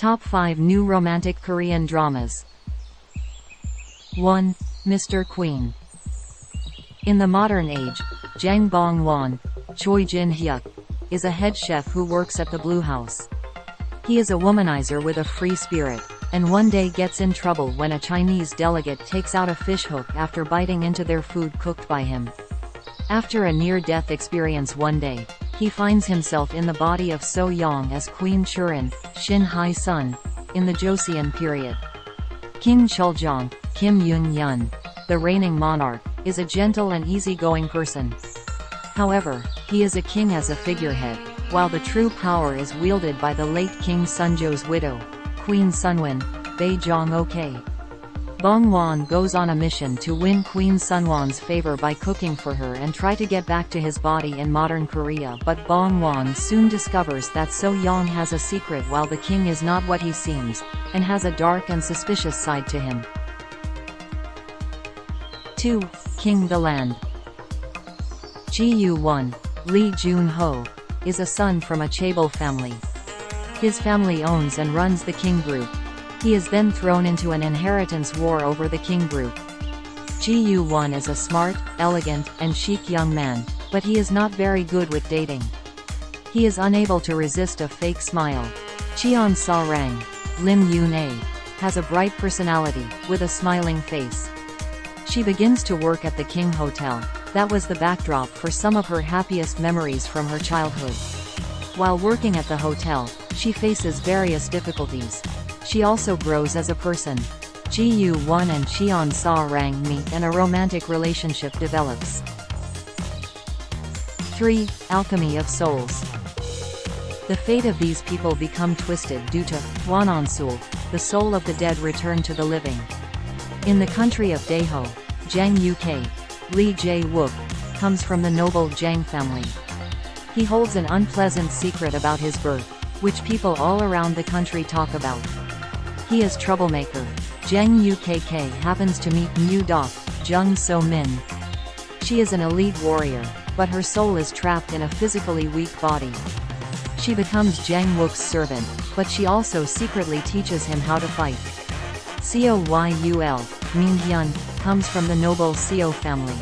Top 5 New Romantic Korean Dramas. 1. Mr. Queen. In the modern age, Jang Bong-won, Choi Jin-hyuk, is a head chef who works at the Blue House. He is a womanizer with a free spirit, and one day gets in trouble when a Chinese delegate takes out a fishhook after biting into their food cooked by him. After a near-death experience one day, he finds himself in the body of So Young as Queen Churin, Shin Hai-sun, in the Joseon period. King Chuljong, Kim Yoon-yun, the reigning monarch, is a gentle and easygoing person. However, he is a king as a figurehead, while the true power is wielded by the late King Sunjo's widow, Queen Sunwon, Bae Jong-ok. Bong-won goes on a mission to win Queen Sunwon's favor by cooking for her and try to get back to his body in modern Korea, but Bong-won soon discovers that So Young has a secret while the king is not what he seems, and has a dark and suspicious side to him. 2. King the Land. Ji-woo-won, Lee Jun-ho, is a son from a chaebol family. His family owns and runs the King Group. He is then thrown into an inheritance war over the King Group. Ji-woo-won is a smart, elegant, and chic young man, but he is not very good with dating. He is unable to resist a fake smile. Cheon Sa-rang, Lim Yoon-a, has a bright personality, with a smiling face. She begins to work at the King Hotel. That was the backdrop for some of her happiest memories from her childhood. While working at the hotel, she faces various difficulties. She also grows as a person. Ji-woo-won and Cheon Sa-rang meet and a romantic relationship develops. 3. Alchemy of Souls. The fate of these people become twisted due to Hwanonsul, the soul of the dead returned to the living. In the country of Daeho, Jang Uk, Lee Jae-wook, comes from the noble Jang family. He holds an unpleasant secret about his birth, which people all around the country talk about. He is troublemaker. Jang Ukk happens to meet Mu Dok, Jung So-min. She is an elite warrior, but her soul is trapped in a physically weak body. She becomes Jang Wook's servant, but she also secretly teaches him how to fight. Coyul, Min-hyun, comes from the noble Seo family.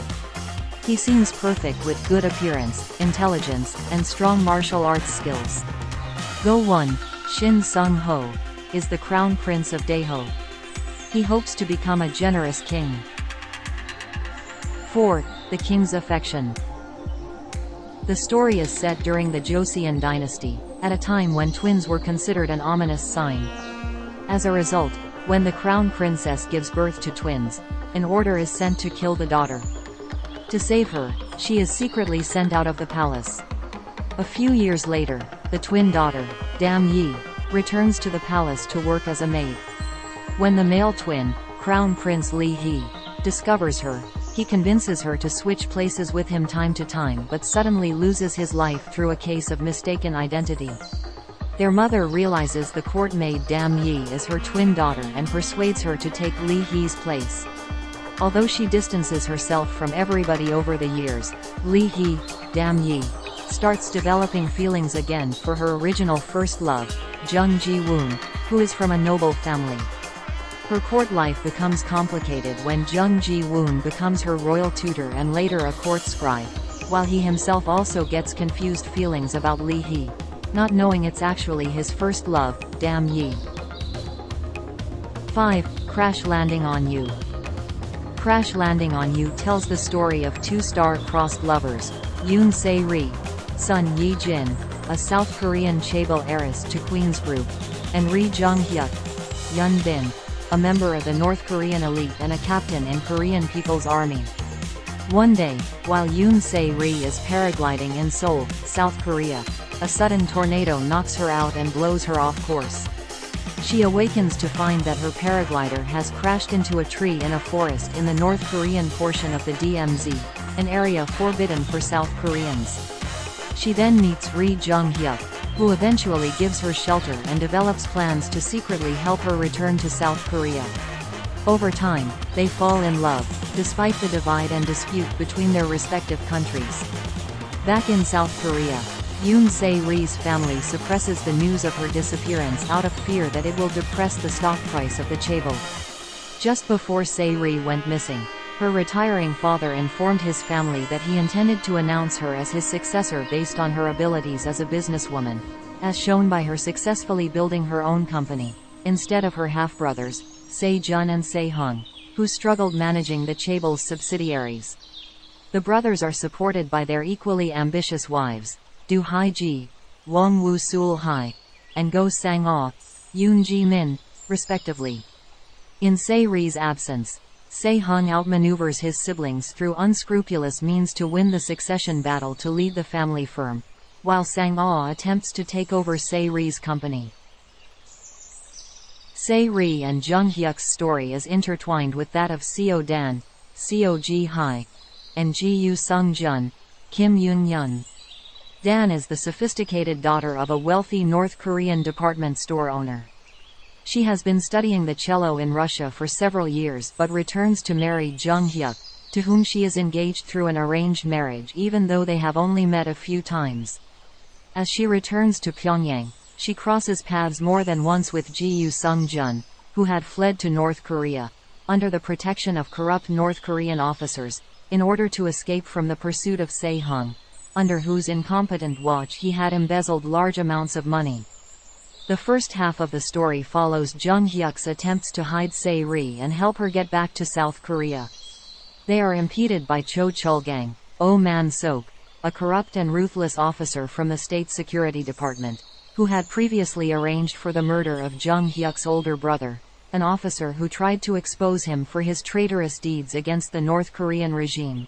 He seems perfect with good appearance, intelligence, and strong martial arts skills. Go-won, Shin Sung-ho, is the crown prince of Daeho. He hopes to become a generous king. 4. The King's Affection. The story is set during the Joseon dynasty, at a time when twins were considered an ominous sign. As a result, when the crown princess gives birth to twins, an order is sent to kill the daughter. To save her, she is secretly sent out of the palace. A few years later, the twin daughter, Dam Yi, returns to the palace to work as a maid. When the male twin, Crown Prince Lee Hee, discovers her, he convinces her to switch places with him time to time but suddenly loses his life through a case of mistaken identity. Their mother realizes the court maid Dam Yi is her twin daughter and persuades her to take Lee Hee's place. Although she distances herself from everybody over the years, Lee Hee, Dam Yi, starts developing feelings again for her original first love, Jung Ji-woon, who is from a noble family. Her court life becomes complicated when Jung Ji-woon becomes her royal tutor and later a court scribe, while he himself also gets confused feelings about Lee Hee, not knowing it's actually his first love, Dam Yi. 5. Crash Landing on You. Crash Landing on You tells the story of two star-crossed lovers, Yoon Se-ri, son Yi-jin, a South Korean chaebol heiress to Queen's Group, and Ri Jung-hyuk, Yun-bin, a member of the North Korean elite and a captain in Korean People's Army. One day, while Yoon Se-ri is paragliding in Seoul, South Korea, a sudden tornado knocks her out and blows her off course. She awakens to find that her paraglider has crashed into a tree in a forest in the North Korean portion of the DMZ, an area forbidden for South Koreans. She then meets Ri Jung-hyuk, who eventually gives her shelter and develops plans to secretly help her return to South Korea. Over time, they fall in love, despite the divide and dispute between their respective countries. Back in South Korea, Yoon Se-ri's family suppresses the news of her disappearance out of fear that it will depress the stock price of the chaebol. Just before Se-ri went missing, her retiring father informed his family that he intended to announce her as his successor based on her abilities as a businesswoman, as shown by her successfully building her own company, instead of her half-brothers, Se-jun and Se-hung, who struggled managing the chaebol's subsidiaries. The brothers are supported by their equally ambitious wives, Do Hai-ji, Wong Woo-sul-hai, and Go Sang-ah, Yoon Ji-min, respectively. In Se-ri's absence, Se-hung outmaneuvers his siblings through unscrupulous means to win the succession battle to lead the family firm, while Sang-ah attempts to take over Se-ri's company. Se-ri and Jung Hyuk's story is intertwined with that of Seo Dan, Seo Ji-hai, and Ji Sung-jun, Kim Yoon-yeon. Dan is the sophisticated daughter of a wealthy North Korean department store owner. She has been studying the cello in Russia for several years but returns to marry Jung Hyuk, to whom she is engaged through an arranged marriage even though they have only met a few times. As she returns to Pyongyang, she crosses paths more than once with Ji Sung-jun, who had fled to North Korea, under the protection of corrupt North Korean officers, in order to escape from the pursuit of Se-hung, under whose incompetent watch he had embezzled large amounts of money. The first half of the story follows Jung Hyuk's attempts to hide Se-ri and help her get back to South Korea. They are impeded by Cho Chul-gang, Oh Man-sok, a corrupt and ruthless officer from the State Security Department, who had previously arranged for the murder of Jung Hyuk's older brother, an officer who tried to expose him for his traitorous deeds against the North Korean regime.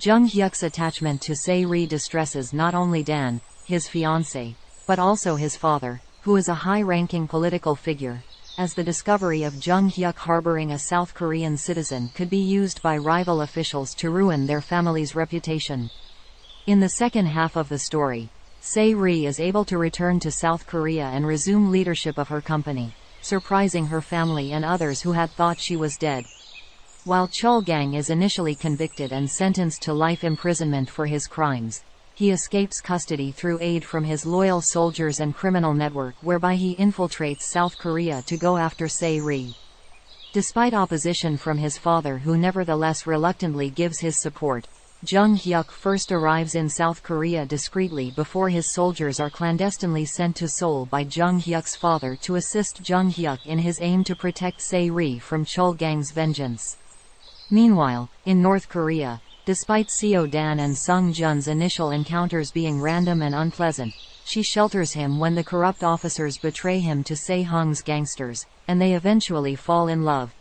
Jung Hyuk's attachment to Se-ri distresses not only Dan, his fiancé, but also his father, who is a high-ranking political figure, as the discovery of Jung Hyuk harboring a South Korean citizen could be used by rival officials to ruin their family's reputation. In the second half of the story, Se-ri is able to return to South Korea and resume leadership of her company, surprising her family and others who had thought she was dead. While Chul-gang is initially convicted and sentenced to life imprisonment for his crimes, he escapes custody through aid from his loyal soldiers and criminal network whereby he infiltrates South Korea to go after Se-ri. Despite opposition from his father who nevertheless reluctantly gives his support, Jung Hyuk first arrives in South Korea discreetly before his soldiers are clandestinely sent to Seoul by Jung Hyuk's father to assist Jung Hyuk in his aim to protect Se-ri from Chul-gang's vengeance. Meanwhile, in North Korea, despite Seo Dan and Sung-jun's initial encounters being random and unpleasant, she shelters him when the corrupt officers betray him to Se-hung's gangsters, and they eventually fall in love,